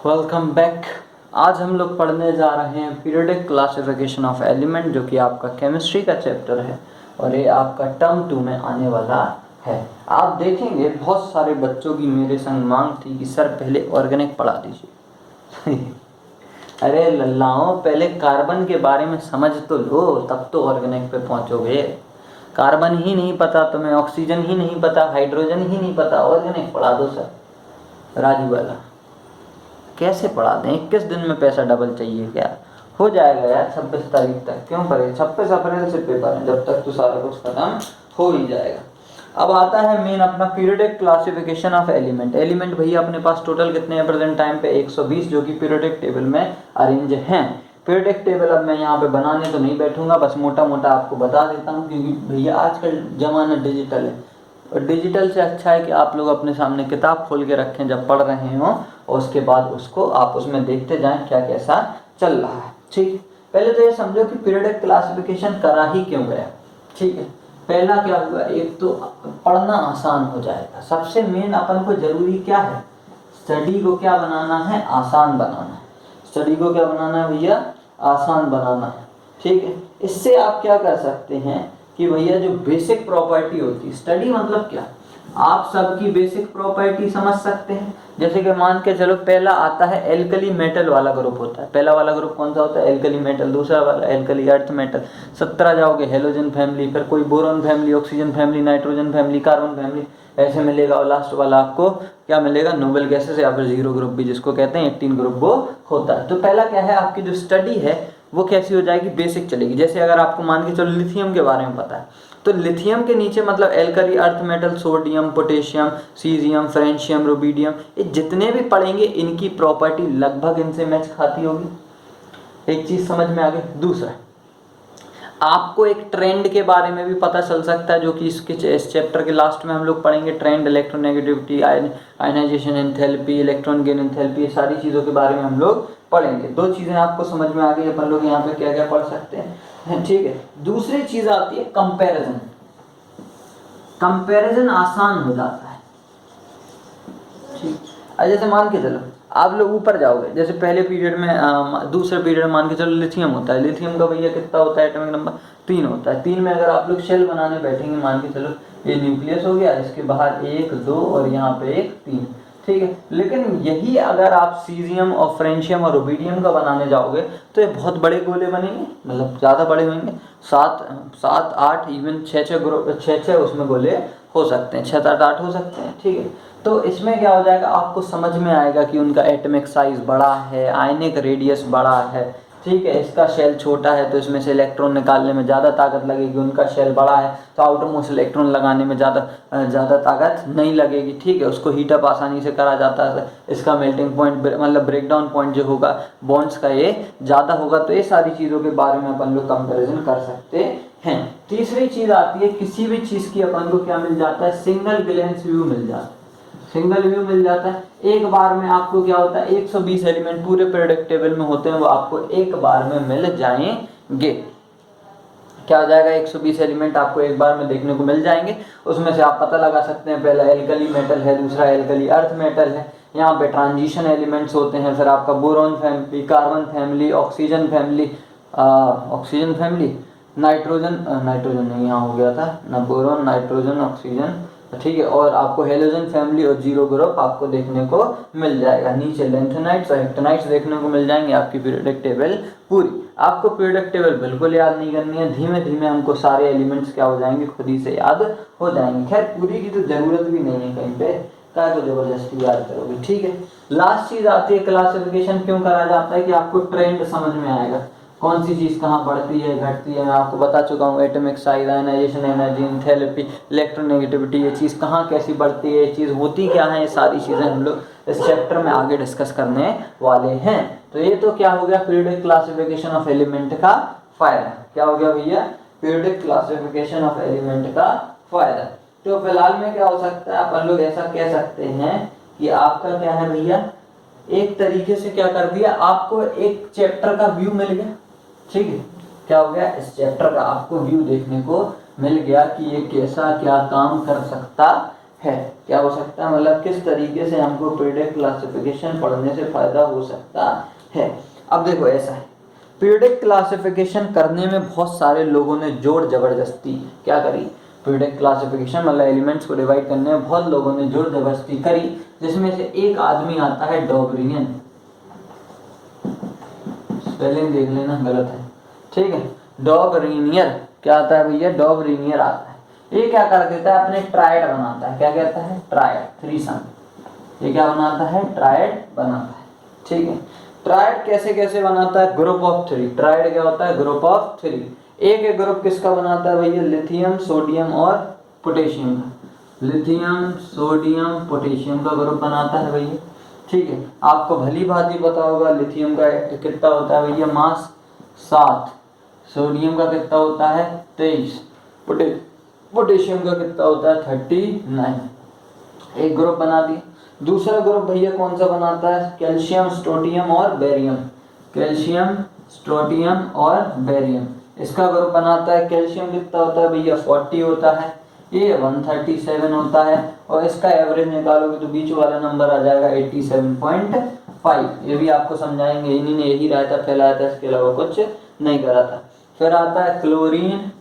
Welcome back. आज हम लोग पढ़ने जा रहे हैं पीरियोडिक क्लासिफिकेशन ऑफ एलिमेंट, जो कि आपका केमिस्ट्री का चैप्टर है और ये आपका टर्म 2 में आने वाला है। आप देखेंगे बहुत सारे बच्चों की मेरे संग मांग थी कि सर पहले ऑर्गेनिक पढ़ा दीजिए। अरे लल्लाओं, पहले कार्बन के बारे में समझ तो लो, तब तो ऑर्गेनिक पे पहुंचोगे। कार्बन ही नहीं पता तुम्हें, ऑक्सीजन ही नहीं पता, हाइड्रोजन ही नहीं पता, ऑर्गेनिक पढ़ा दो सर। राजू वाला कैसे पढ़ा दें? 21 दिन में पैसा डबल चाहिए क्या? हो जाएगा यार 26 तारीख तक। क्यों पढ़े? 26 अप्रैल से पेपर है, जब तक तो सारा कुछ खत्म हो ही जाएगा। अब आता है मेन अपना periodic classification of element. Element भैया अपने पास टोटल कितने हैं प्रेजेंट टाइम पे? 120, जो कि पीरियोडिक टेबल में अरेंज हैं। पीरियोडिक टेबल अब मैं यहाँ पे बनाने तो नहीं बैठूंगा, बस मोटा मोटा आपको बता देता हूँ, क्योंकि भैया आजकल जमाना डिजिटल है और डिजिटल से अच्छा है कि आप लोग अपने सामने किताब खोल के रखें जब पढ़ रहे हों, और उसके बाद उसको आप उसमें देखते जाएं क्या कैसा चल रहा है। ठीक है, पहले तो ये समझो कि पीरियोडिक क्लासिफिकेशन करा ही क्यों गया। ठीक है, पहला क्या हुआ, एक तो पढ़ना आसान हो जाएगा। सबसे मेन अपन को जरूरी क्या है? स्टडी को क्या बनाना है? आसान बनाना है। स्टडी को क्या बनाना है भैया? आसान बनाना है। ठीक है, इससे आप क्या कर सकते हैं कि भैया जो बेसिक प्रॉपर्टी होती है, स्टडी मतलब क्या, आप सबकी बेसिक प्रॉपर्टी समझ सकते हैं। जैसे कि मान के चलो पहला आता है एल्कली मेटल वाला ग्रुप होता है। पहला वाला ग्रुप कौन सा होता है? Alkali metal. दूसरा वाला एल्कली अर्थ मेटल। 17 जाओगे हेलोजन फैमिली, फिर कोई boron family, oxygen family, nitrogen family, carbon family, ऐसे मिलेगा। और लास्ट वाला आपको क्या मिलेगा? नोबल गैसेस या फिर जीरो ग्रुप भी जिसको कहते हैं, 18 ग्रुप वो होता है। तो पहला क्या है, आपकी जो स्टडी है वो कैसी हो जाएगी? बेसिक चलेगी। जैसे अगर आपको मान के चलो लिथियम के बारे में पता है, तो लिथियम के नीचे मतलब alkali earth metal, sodium, potassium, caesium, francium, rubidium, ये जितने भी पढ़ेंगे इनकी प्रॉपर्टी लगभग इनसे मैच खाती होगी। एक चीज समझ में आ गई। दूसरा, आपको एक ट्रेंड के बारे में भी पता चल सकता है, जो कि इस चैप्टर के लास्ट में हम लोग पढ़ेंगे। Trend, electronegativity, ionisation enthalpy, electron gain enthalpy, ये सारी चीज़ों के बारे में हम लोग पढ़ेंगे। दो चीज़ें आपको समझ में आ गई, अपन लोग यहाँ पे क्या क्या पढ़ सकते हैं। ठीक है, दूसरी चीज़ आती है कंपैरिजन। कंपैरिजन आसान हो जाता है। ठीक, जैसे मान के चलो आप लोग ऊपर जाओगे, जैसे पहले पीरियड में दूसरे पीरियड में मान के चलो लिथियम होता है। लिथियम का भैया कितना होता है? एटॉमिक नंबर 3 होता है। 3 में अगर आप लोग शेल बनाने बैठेंगे, मान के चलो ये न्यूक्लियस हो गया, इसके बाहर 1 2 और यहाँ पे 1 3। ठीक है, लेकिन यही अगर आप सीजियम और फ्रेंशियम और रुबिडियम का बनाने जाओगे तो ये बहुत बड़े गोले बनेंगे, मतलब ज़्यादा बड़े होंगे। 7 8 इवन 6 ग्रुप 6 उसमें गोले हो सकते हैं, 6 7 8 हो सकते हैं। ठीक है, तो इसमें क्या हो जाएगा, आपको समझ में आएगा कि उनका एटॉमिक साइज बड़ा है, आयनिक रेडियस बड़ा है। ठीक है, इसका शेल छोटा है तो इसमें से इलेक्ट्रॉन निकालने में ज़्यादा ताकत लगेगी। उनका शेल बड़ा है तो आउटर मोस्ट इलेक्ट्रॉन लगाने में ज़्यादा ताकत नहीं लगेगी। ठीक है, उसको हीटअप आसानी से करा जाता है। इसका मेल्टिंग पॉइंट मतलब ब्रेकडाउन पॉइंट जो होगा बॉन्ड्स का, ये ज़्यादा होगा। तो ये सारी चीज़ों के बारे में अपन लोग कंपेरिजन कर सकते हैं। तीसरी चीज़ आती है, किसी भी चीज़ की अपन को क्या मिल जाता है? सिंगल ग्लेंस व्यू मिल जाता है। सिंगल व्यू मिल जाता है। एक बार में आपको क्या होता है? 120 एलिमेंट पूरे पीरियोडिक टेबल में होते हैं, वो आपको एक बार में मिल जाएंगे। क्या हो जाएगा? 120 एलिमेंट आपको एक बार में देखने को मिल जाएंगे। उसमें से आप पता लगा सकते हैं, पहला एल्कली मेटल है, दूसरा एल्कली अर्थ मेटल है। यहाँ पे ट्रांजिशन एलिमेंट्स होते हैं, फिर आपका boron family, carbon family, oxygen family, nitrogen नहीं, यहाँ हो गया था ना, बोरॉन, नाइट्रोजन, ऑक्सीजन। ठीक है, और आपको हेलोजन फैमिली और जीरो ग्रुप आपको देखने को मिल जाएगा। नीचे लेंथेनाइट्स और हेक्टेनाइट्स देखने को मिल जाएंगे। आपकी पीरियोडिक टेबल पूरी। आपको पीरियोडिक टेबल बिल्कुल याद नहीं करनी है, धीमे धीमे हमको सारे एलिमेंट्स क्या हो जाएंगे? खुद ही से याद हो जाएंगे। खैर पूरी की तो जरूरत भी नहीं है कहीं पे, क्या को जबरदस्ती याद करोगे। ठीक है, लास्ट चीज आती है क्लासिफिकेशन क्यों करा जाता है? कि आपको ट्रेंड समझ में आएगा, कौन सी चीज़ कहाँ बढ़ती है घटती है। मैं आपको बता चुका हूँ, atomic size, ionisation energy, enthalpy, electronegativity, ये चीज़ कहाँ कैसी बढ़ती है, ये चीज़ होती क्या है, ये सारी चीज़ें हम लोग इस चैप्टर में आगे डिस्कस करने वाले हैं। तो ये तो क्या हो गया? पीरियोडिक क्लासिफिकेशन ऑफ एलिमेंट का फायदा। क्या हो गया भैया? पीरियोडिक क्लासिफिकेशन ऑफ एलिमेंट का फायदा। तो फिलहाल में क्या हो सकता है, अपन लोग ऐसा कह सकते हैं कि आपका क्या है भैया, एक तरीके से क्या कर दिया, आपको एक चैप्टर का व्यू मिल गया। ठीक है, क्या हो गया? इस चैप्टर का आपको व्यू देखने को मिल गया कि ये कैसा क्या काम कर सकता है। क्या हो सकता है, मतलब किस तरीके से हमको पीरियडिक क्लासिफिकेशन पढ़ने से फायदा हो सकता है। अब देखो ऐसा है, पीरियडिक क्लासिफिकेशन करने में बहुत सारे लोगों ने जोर जबरदस्ती क्या करी, पीरियडिक क्लासिफिकेशन मतलब एलिमेंट्स को डिवाइड करने में बहुत लोगों ने जोर जबरदस्ती करी, जिसमें से एक आदमी आता है डॉबरियन, स्पेलिंग देख लेना गलत है, ठीक है, डॉबरिनियर, क्या आता है भैया, डॉबरिनियर आता है। ये क्या कर देता है, अपने ट्रायड बनाता है, क्या कहता है, ट्रायड, थ्रीसम। ये क्या बनाता है, ट्रायड बनाता है, ठीक है। ट्रायड कैसे कैसे बनाता है, ग्रुप ऑफ थ्री, ट्रायड क्या होता है, ग्रुप ऑफ थ्री। एक ग्रुप किसका बनाता है भैया, लिथियम, सोडियम और पोटेशियम का, लिथियम, सोडियम, पोटेशियम का ग्रुप बनाता है भैया, ठीक है। आपको भली भांति पता होगा लिथियम का कितना होता है भैया, मास 7, सोडियम का कितना होता है 23, पोटेशियम का कितना होता है 39। एक ग्रुप बना दिया। दूसरा ग्रुप भैया कौन सा बनाता है, कैल्शियम, स्ट्रोटियम और बेरियम, कैल्शियम, स्ट्रोटियम और बेरियम, इसका ग्रुप बनाता है। कैल्शियम कितना होता है भैया 40 होता है, ये 137 होता है, और इसका एवरेज निकालोगे तो बीच वाला नंबर आ जाएगा 87.5। ये भी आपको समझाएंगे, इन्हीं ने यही रायता फैलाया था, इसके अलावा कुछ नहीं करा था। फिर आता है क्लोरीन,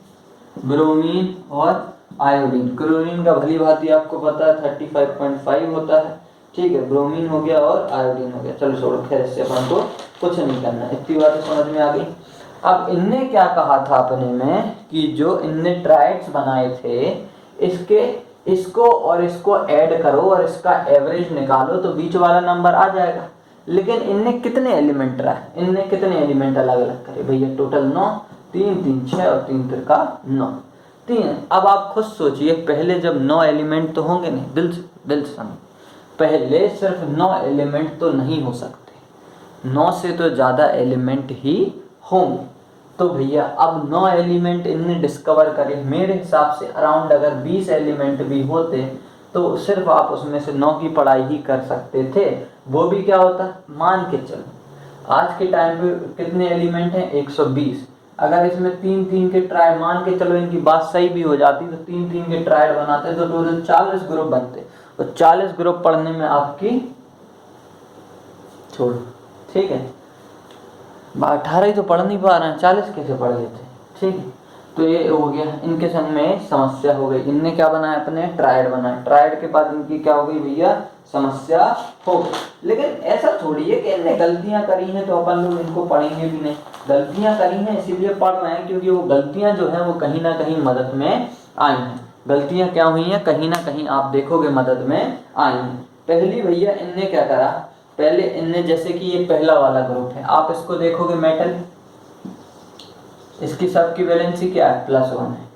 ब्रोमीन और आयोडीन। क्लोरीन का भली भांति आपको पता है 35.5 होता है, ठीक है। ब्रोमीन हो गया और आयोडीन हो गया, चलो छोड़ो, खैर इससे अपन को कुछ नहीं करना, इतनी बातें समझ में आ गई। अब इनने क्या कहा था अपने में कि जो इनने ट्राइड्स बनाए थे, इसको और इसको ऐड करो और इसका एवरेज निकालो तो बीच वाला नंबर आ जाएगा। लेकिन इनने कितने एलिमेंट रहा, इनने कितने एलिमेंट अलग अलग करे भैया, टोटल 9, 3 3 6 और 3 तिरका 9, 3। अब आप खुद सोचिए, पहले जब 9 एलिमेंट तो होंगे नहीं, दिल से समझ, पहले सिर्फ 9 एलिमेंट तो नहीं हो सकते, 9 से तो ज़्यादा एलिमेंट ही होंगे। तो भैया अब 9 एलिमेंट इनने डिस्कवर करे, मेरे हिसाब से अराउंड अगर 20 एलिमेंट भी होते तो सिर्फ आप उसमें से 9 की पढ़ाई ही कर सकते थे। वो भी क्या होता, मान के चलो आज के टाइम पे कितने एलिमेंट हैं 120, अगर इसमें 3 3 के ट्रायड, मान के चलो इनकी बात सही भी हो जाती तो 3 3 के ट्रायड बनाते तो टोटल 40 ग्रुप बनते, और 40 ग्रुप पढ़ने में आपकी छोड़ो, ठीक है, 18 ही तो पढ़ नहीं पा रहे हैं, 40 कैसे पढ़ लेते, ठीक है। तो ये हो गया, इनके संग में समस्या हो गई। इनने क्या बनाया, अपने ट्रायड बनाए, ट्रायड के बाद इनकी क्या हो गई भैया, समस्या हो गई। लेकिन ऐसा थोड़ी है कि इनने गलतियां करी हैं तो अपन लोग इनको पढ़ेंगे भी नहीं, गलतियां करी हैं इसीलिए पढ़ रहे हैं, क्योंकि वो गलतियां जो है वो कहीं ना कहीं मदद में आई हैं। गलतियां क्या हुई हैं, कहीं ना कहीं आप देखोगे मदद में आई हैं। पहली भैया इनने क्या करा, पहले इनने जैसे कि ये पहला वाला ग्रुप है, आप इसको देखोगे मेटल, इसकी सबकी वैलेंसी क्या है +1 है,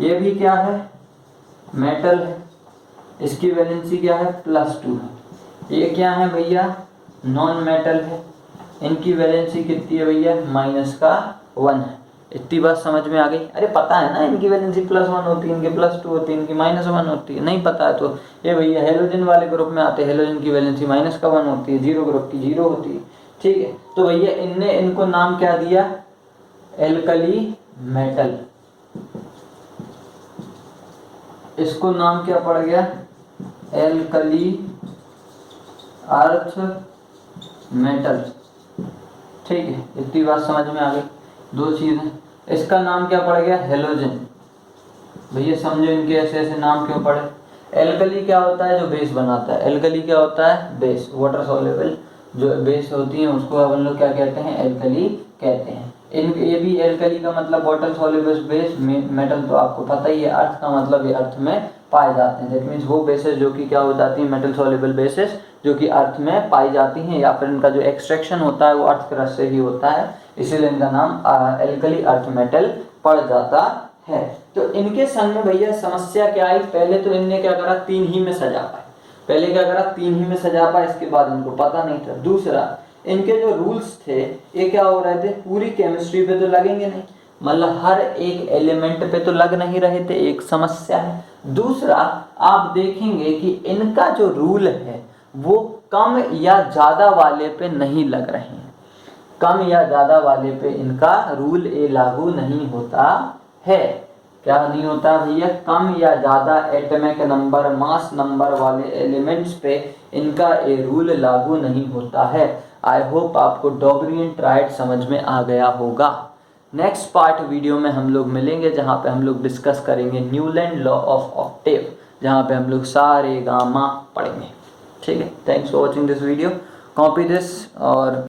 ये भी क्या है मेटल है, इसकी वैलेंसी क्या है +2 है। ये क्या है भैया नॉन मेटल है, इनकी वैलेंसी कितनी है भैया -1 है। इतनी बात समझ में आ गई। अरे पता है ना इनकी वैलेंसी +1 होती है, इनकी +2 होती है, इनकी -1 होती है, नहीं पता है तो ये भैया हेलोजन वाले ग्रुप में आते हैं, हेलोजन की वैलेंसी -1 होती है, 0 ग्रुप की 0 होती है, ठीक है। तो भैया इनने इनको नाम क्या दिया, एल्कली मेटल, इसको नाम क्या पड़ गया, एल्कली अर्थ मेटल, ठीक है। इतनी बात समझ में आ गई। दो चीजें, इसका नाम क्या पड़ गया हेलोजन, भैया समझो इनके ऐसे ऐसे नाम क्यों पड़े। एल्कली क्या होता है, जो बेस बनाता है, एल्कली क्या होता है, बेस, वाटर सॉल्युबल जो बेस होती है उसको अपन लोग क्या कहते हैं, एल्कली कहते हैं। ये भी एल्कली का मतलब वाटर सॉल्युबल बेस, मेटल तो आपको पता ही है, अर्थ का मतलब ये अर्थ में पाए जाते हैं, दैट मीन्स वो बेसेस जो कि क्या हो जाती है, मेटल सॉल्युबल बेसेस जो कि अर्थ में पाई जाती हैं, या फिर इनका जो एक्सट्रैक्शन होता है वो अर्थ क्रस्ट से ही होता है, इसीलिए इनका नाम एल्कली अर्थ मेटल पड़ जाता है। तो इनके संग में भैया समस्या क्या आई, पहले तो इनने क्या करा, 3 ही में सजा पाए, पहले क्या करा 3 ही में सजा पाए, इसके बाद इनको पता नहीं था। दूसरा, इनके जो रूल्स थे ये क्या हो रहे थे, पूरी केमिस्ट्री पे तो लगेंगे नहीं, मतलब हर एक एलिमेंट पे तो लग नहीं रहे थे, एक समस्या है। दूसरा, आप देखेंगे कि इनका जो रूल है वो कम या ज्यादा वाले पे नहीं लग रहे हैं, कम या ज्यादा वाले पे इनका रूल लागू नहीं होता है। क्या नहीं होता भैया, कम या ज़्यादा एटॉमिक नंबर, मास नंबर वाले एलिमेंट्स पे इनका ये रूल लागू नहीं होता है। आई होप आपको डोबरियन ट्रायड समझ में आ गया होगा। नेक्स्ट पार्ट वीडियो में हम लोग मिलेंगे, जहाँ पे हम लोग डिस्कस करेंगे न्यूलैंड लॉ ऑफ ऑक्टेव, जहाँ पे हम लोग सारे गामा पढ़ेंगे। ठीक है, thanks for watching this video, copy this और